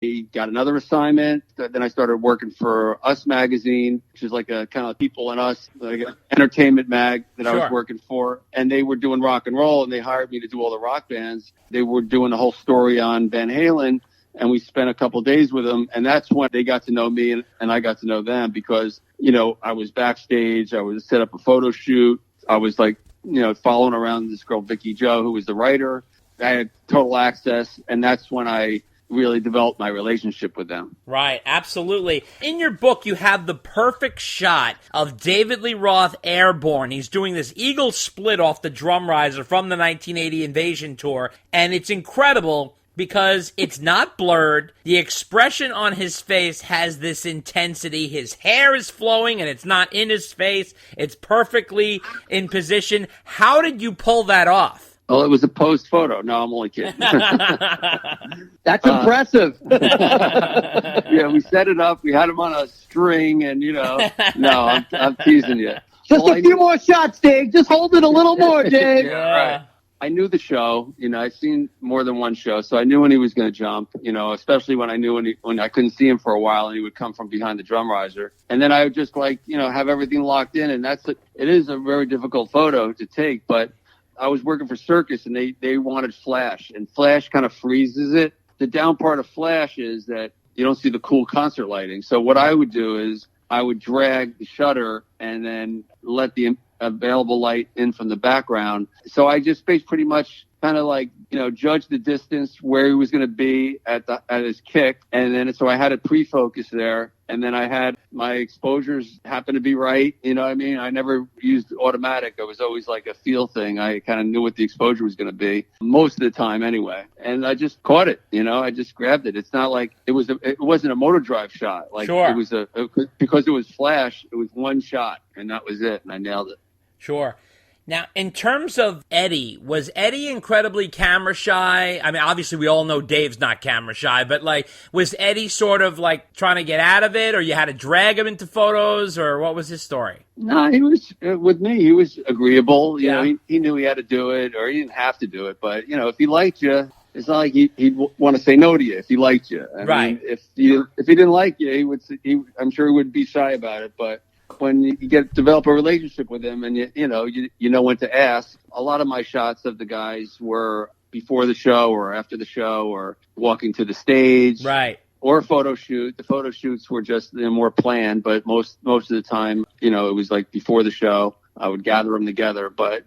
He got another assignment. Then I started working for Us Magazine, which is like a kind of People and Us, like an entertainment mag that I was working for. And they were doing rock and roll, and they hired me to do all the rock bands. They were doing the whole story on Van Halen, and we spent a couple of days with them. And that's when they got to know me, and I got to know them because, I was backstage. I was set up a photo shoot. I was like, following around this girl, Vicky Joe, who was the writer. I had total access, and that's when I really developed my relationship with them. Right, absolutely. In your book, you have the perfect shot of David Lee Roth airborne. He's doing this eagle split off the drum riser from the 1980 Invasion tour, and it's incredible because it's not blurred. The expression on his face has this intensity. His hair is flowing, and it's not in his face. It's perfectly in position. How did you pull that off? Well, it was a posed photo. No, I'm only kidding. That's impressive. Yeah, we set it up. We had him on a string, and no, I'm teasing you. Just a few more shots, Dave. Just hold it a little more, Dave. Yeah, right. I knew the show. I've seen more than one show, so I knew when he was going to jump. Especially when I knew when I couldn't see him for a while, and he would come from behind the drum riser, and then I would just have everything locked in, and it is a very difficult photo to take, but. I was working for Circus, and they wanted flash, and flash kind of freezes it. The down part of flash is that you don't see the cool concert lighting. So what I would do is I would drag the shutter and then let the available light in from the background. So I just pretty much kind of judge the distance where he was going to be at his kick. And then, so I had it pre-focus there. And then I had my exposures happen to be right. You know what I mean? I never used automatic. It was always like a feel thing. I kind of knew what the exposure was going to be most of the time anyway. And I just caught it, I just grabbed it. It's not like it wasn't a motor drive shot. It was because it was flash, it was one shot and that was it. And I nailed it. Sure. Now, in terms of Eddie, was Eddie incredibly camera shy? I mean, obviously we all know Dave's not camera shy, but was Eddie sort of trying to get out of it, or you had to drag him into photos, or what was his story? No, he was, with me, he was agreeable. He knew he had to do it, or he didn't have to do it, but, if he liked you, it's not like he'd want to say no to you if he liked you. I mean, if he didn't like you, I'm sure he would be shy about it, but when you develop a relationship with him and you know when to ask. A lot of my shots of the guys were before the show or after the show or walking to the stage. Right. Or a photo shoot. The photo shoots were just more planned, but most of the time, it was before the show. I would gather them together, but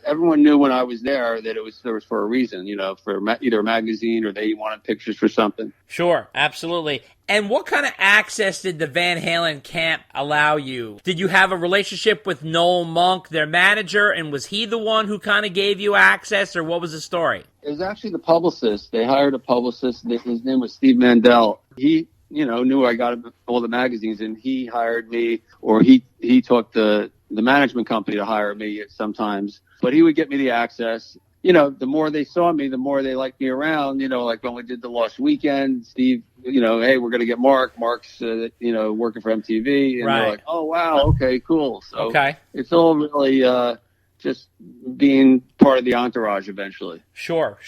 everyone knew when I was there that it was for a reason, for either a magazine or they wanted pictures for something. Sure, absolutely. And what kind of access did the Van Halen camp allow you? Did you have a relationship with Noel Monk, their manager, and was he the one who kind of gave you access, or what was the story? It was actually the publicist. They hired a publicist. His name was Steve Mandel. He knew I got all the magazines, and he hired me, or he took the management company to hire me sometimes, but he would get me the access. The more they saw me, the more they liked me around, like when we did the Lost Weekend, Steve, hey, we're going to get Mark. Mark's, working for MTV. And they're like, oh, wow. Okay, cool. So It's all really just being part of the entourage eventually. Sure.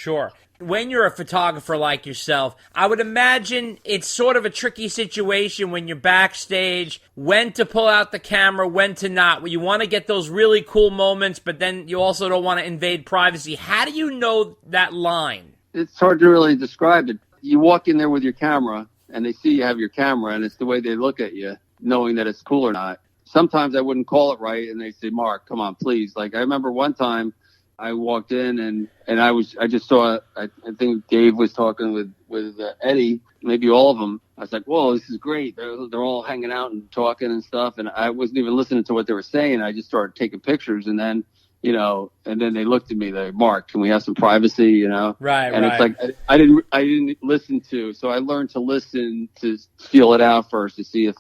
When you're a photographer like yourself, I would imagine it's sort of a tricky situation when you're backstage, when to pull out the camera, when to not. You want to get those really cool moments, but then you also don't want to invade privacy. How do you know that line? It's hard to really describe it. You walk in there with your camera, and they see you have your camera, and it's the way they look at you, knowing that it's cool or not. Sometimes I wouldn't call it right, and they'd say, Mark, come on, please. I remember one time, I walked in and I just saw, I think Dave was talking with Eddie, maybe all of them. I was like, whoa, this is great. They're all hanging out and talking and stuff. And I wasn't even listening to what they were saying. I just started taking pictures and then, and then they looked at me like, Mark, can we have some privacy, Right. And it's like, I didn't listen to, so I learned to listen to feel it out first to see if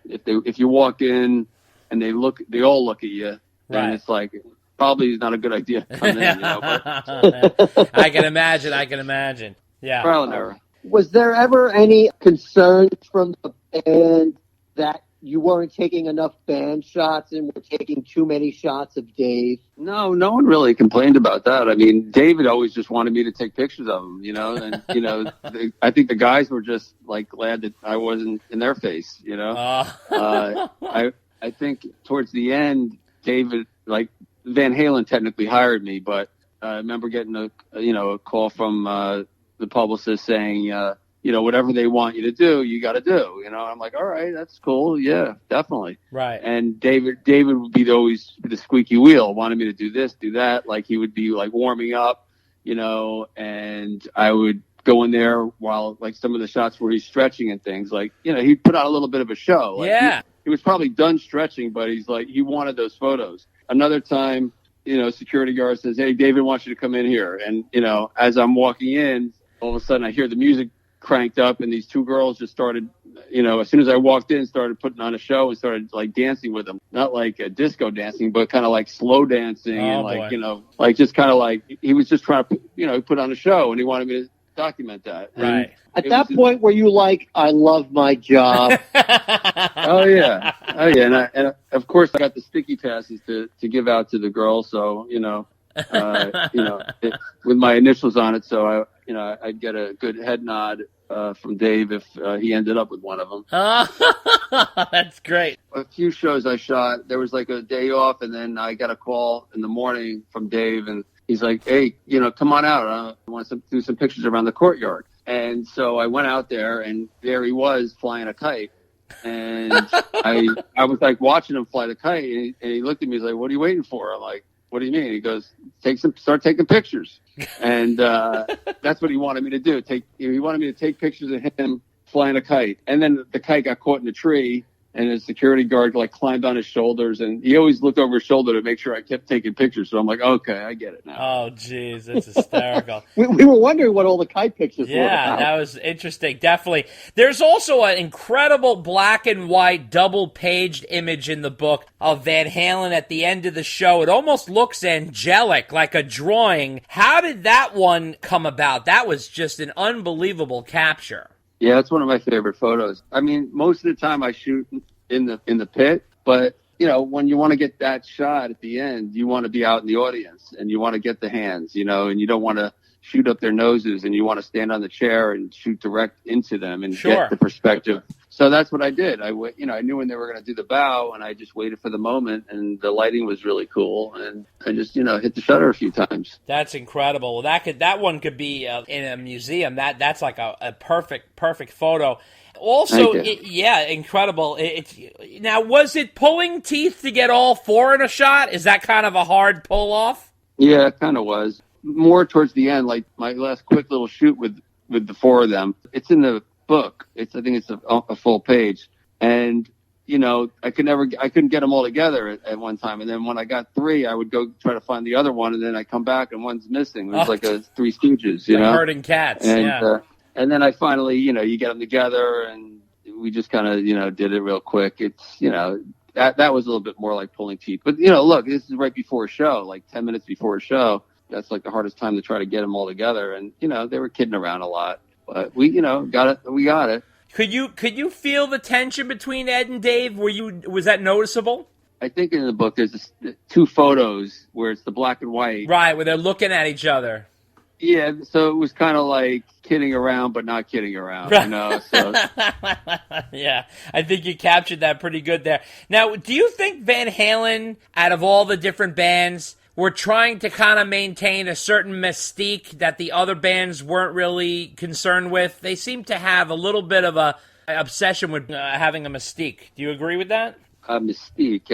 if you walk in and they all look at you, then it's like, probably not a good idea to come in, but. I can imagine. Yeah. Trial and error. Was there ever any concerns from the band that you weren't taking enough band shots and were taking too many shots of Dave? No, no one really complained about that. I mean, David always just wanted me to take pictures of him, and I think the guys were just like glad that I wasn't in their face, I think towards the end, David, like Van Halen technically hired me, but I remember getting a call from the publicist saying, whatever they want you to do, you got to do. I'm like, all right, that's cool. Yeah, definitely. Right. And David would be always the squeaky wheel, wanted me to do this, do that. Like he would be like warming up, and I would go in there while like some of the shots where he's stretching and things like, he'd put out a little bit of a show. Like, yeah. He was probably done stretching, but he's like, he wanted those photos. Another time, security guard says, hey, David wants you to come in here. And, as I'm walking in, all of a sudden I hear the music cranked up and these two girls just started, as soon as I walked in, started putting on a show and started like dancing with them. Not like a disco dancing, but kind of like slow dancing and like, like just kind of like he was just trying to, put on a show and he wanted me to document that. Right. At that point, were you like, I love my job? Oh yeah. And of course I got the sticky passes to give out to the girls. So, with my initials on it. So I'd get a good head nod from Dave if he ended up with one of them. That's great. A few shows I shot, there was like a day off, and then I got a call in the morning from Dave, and he's like, hey, come on out. I want to do some pictures around the courtyard. And so I went out there, and there he was flying a kite. And I was like watching him fly the kite, and he looked at me, he's like, what are you waiting for? I'm like, what do you mean? He goes, start taking pictures. And that's what he wanted me to do. He wanted me to take pictures of him flying a kite. And then the kite got caught in a tree, and the security guard like climbed on his shoulders, and he always looked over his shoulder to make sure I kept taking pictures. So I'm like, okay, I get it now. Oh, geez, that's hysterical. we were wondering what all the kite pictures were Yeah, about. that was interesting, definitely. There's also an incredible black and white double-paged image in the book of Van Halen at the end of the show. It almost looks angelic, like a drawing. How did that one come about? That was just an unbelievable capture. Yeah, it's one of my favorite photos. I mean, most of the time I shoot in the pit, but when you want to get that shot at the end, you want to be out in the audience and you want to get the hands, and you don't want to shoot up their noses and you want to stand on the chair and shoot direct into them and get the perspective. So that's what I did. I knew when they were going to do the bow, and I just waited for the moment, and the lighting was really cool, and I just hit the shutter a few times. That's incredible. Well, that one could be in a museum. That's like a perfect photo. Also, incredible. Now, was it pulling teeth to get all four in a shot? Is that kind of a hard pull off? Yeah, it kind of was. More towards the end, like my last quick little shoot with the four of them. It's in the book. I think it's a full page, and I couldn't get them all together at one time. And then when I got three, I would go try to find the other one, and then I come back and one's missing. It was like a Three Stooges, like herding cats. And, and then I finally, you get them together, and we just kind of, did it real quick. It's, that was a little bit more like pulling teeth. But look, this is right before a show, like 10 minutes before a show. That's like the hardest time to try to get them all together, and they were kidding around a lot. But we, got it. We got it. Could you feel the tension between Ed and Dave? Was that noticeable? I think in the book there's two photos where it's the black and white. Right, where they're looking at each other. Yeah, so it was kind of like kidding around, but not kidding around, So. Yeah, I think you captured that pretty good there. Now, do you think Van Halen, out of all the different bands, were trying to kind of maintain a certain mystique that the other bands weren't really concerned with? They seem to have a little bit of a obsession with having a mystique. Do you agree with that? A mystique?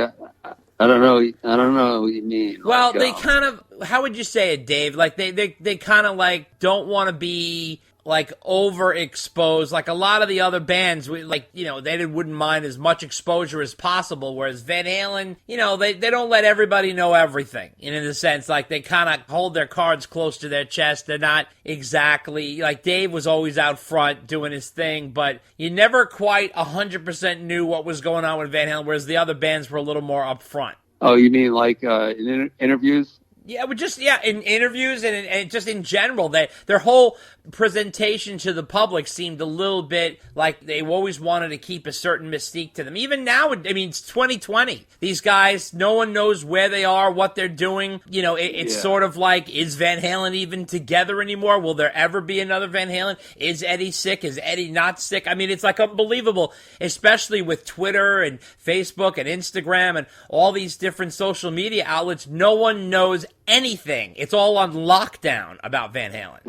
I don't know. I don't know what you mean. Well, they kind of, how would you say it, Dave? Like they kind of like don't want to be like overexposed. Like a lot of the other bands, they wouldn't mind as much exposure as possible. Whereas Van Halen, they don't let everybody know everything. In a sense, like they kind of hold their cards close to their chest. They're not exactly like Dave was always out front doing his thing, but you never quite 100% knew what was going on with Van Halen. Whereas the other bands were a little more up front. Oh, you mean like in interviews? Yeah, but just in interviews and just in general, their whole presentation to the public seemed a little bit like they always wanted to keep a certain mystique to them. Even now, I mean, it's 2020. These guys, no one knows where they are, what they're doing. You know, it's sort of like, is Van Halen even together anymore? Will there ever be another Van Halen? Is Eddie sick? Is Eddie not sick? I mean, it's like unbelievable, especially with Twitter and Facebook and Instagram and all these different social media outlets. No one knows anything. It's all on lockdown about Van Halen.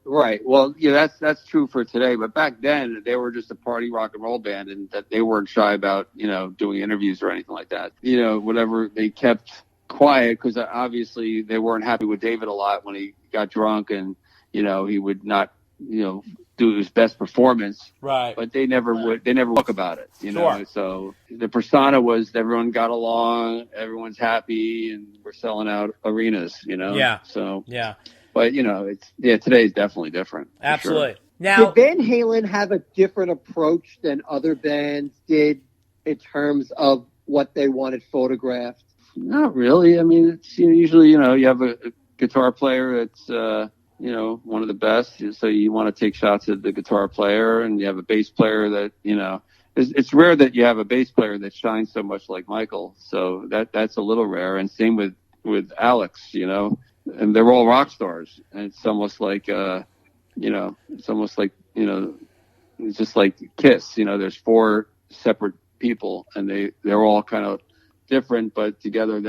Right. Well, yeah, that's true for today. But back then, they were just a party rock and roll band, and that they weren't shy about, doing interviews or anything like that. Whatever, they kept quiet because obviously they weren't happy with David a lot when he got drunk, and he would not, do his best performance. Right. But they never would. They never talk about it. Sure. So the persona was everyone got along, everyone's happy, and we're selling out arenas. Yeah. So yeah. But today is definitely different. Absolutely. Sure. Now, did Van Halen have a different approach than other bands did in terms of what they wanted photographed? Not really. I mean, it's usually you have a guitar player that's one of the best, so you want to take shots at the guitar player, and you have a bass player that it's rare that you have a bass player that shines so much like Michael. So that's a little rare, and same with Alex, and they're all rock stars, and it's almost like it's just like Kiss. There's 4 separate people, and they're all kind of different, but together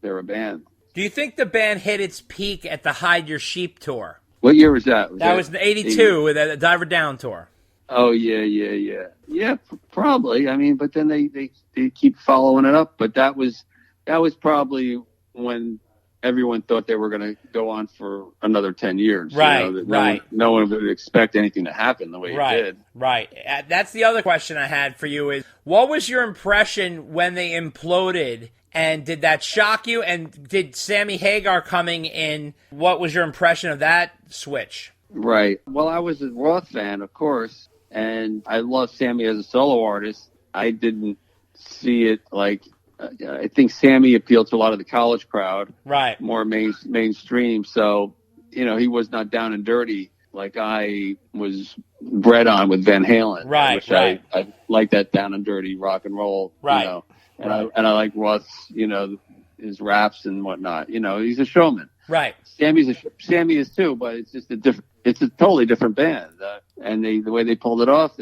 they're a band. do you think the band hit its peak at the Hide Your Sheep tour? What year was that? That was 82 with the Diver Down tour. Oh yeah. Probably. I mean, but then they keep following it up. But that was probably when everyone thought they were going to go on for another 10 years. Right. No one would expect anything to happen the way it did. Right. That's the other question I had for you is, what was your impression when they imploded? And did that shock you? And did Sammy Hagar coming in, what was your impression of that switch? Right. Well, I was a Roth fan, of course, and I love Sammy as a solo artist. I didn't see it like, I think Sammy appealed to a lot of the college crowd. Right. More mainstream. So, he was not down and dirty like I was bred on with Van Halen. Right. I like that down and dirty rock and roll. Right. And I like Roth's, his raps and whatnot. He's a showman. Right. Sammy is too, but it's just it's a totally different band. And the way they pulled it off.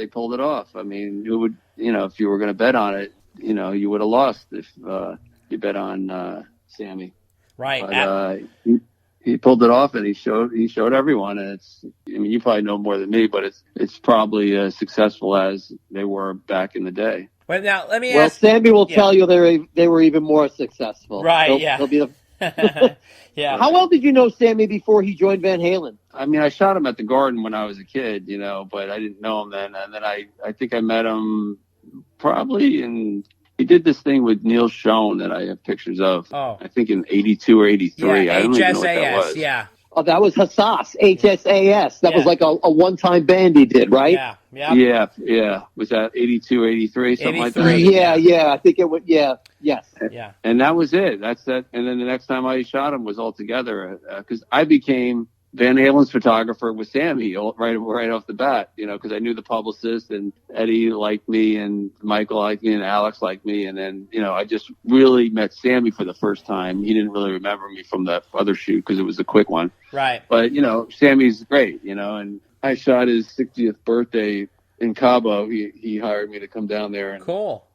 I mean, who would, if you were going to bet on it, you would have lost if you bet on Sammy. Right. But, he pulled it off, and he showed everyone. And you probably know more than me, but it's probably as successful as they were back in the day. But now let me ask. Well, Sammy will tell you they were even more successful. Right. He'll be the. Yeah. How well did you know Sammy before he joined Van Halen? I mean, I shot him at the Garden when I was a kid, but I didn't know him then. And then I think I met him probably he did this thing with Neil Schon that I have pictures of. Oh. I think in 82 or 83. Yeah, I don't even know what that was. Yeah. Oh, that was Hassas, HSAS. That was like a one-time band he did, right? Yeah. Yeah. Was that 82, 83, something like that? 83. Yeah. I think it would. Yeah. Yes. Yeah. And that was it. That's that. And then the next time I shot him was all together because I became Van Halen's photographer with Sammy right off the bat, because I knew the publicist, and Eddie liked me, and Michael liked me, and Alex liked me. And then, I just really met Sammy for the first time. He didn't really remember me from that other shoot because it was a quick one. Right. But, Sammy's great, and I shot his 60th birthday in Cabo. He hired me to come down there and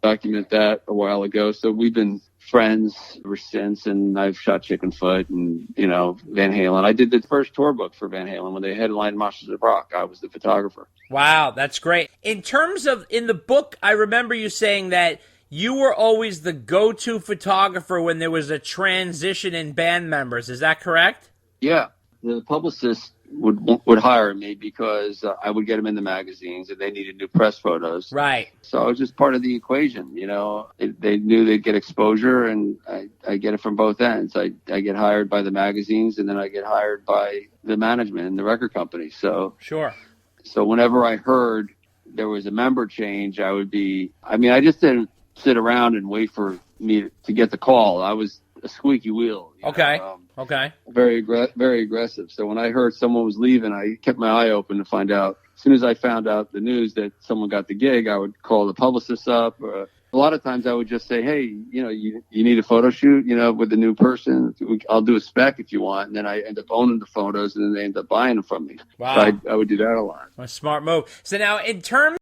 document that a while ago. So we've been friends ever since, and I've shot Chickenfoot and Van Halen. I did the first tour book for Van Halen when they headlined Monsters of Rock. I was the photographer. Wow, that's great. In terms of in the book, I remember you saying that you were always the go-to photographer when there was a transition in band members. Is that correct? Yeah, the publicist would hire me because I would get them in the magazines and they needed new press photos. Right. So I was just part of the equation, They knew they'd get exposure, and I get it from both ends. I get hired by the magazines, and then I get hired by the management and the record company. So sure. So whenever I heard there was a member change, I just didn't sit around and wait for me to get the call. I was a squeaky wheel. Okay. Okay. Very aggressive. So when I heard someone was leaving, I kept my eye open to find out. As soon as I found out the news that someone got the gig, I would call the publicist up. A lot of times I would just say, hey, you need a photo shoot, with the new person. I'll do a spec if you want. And then I end up owning the photos, and then they end up buying them from me. Wow. So I would do that a lot. A smart move. So now, in terms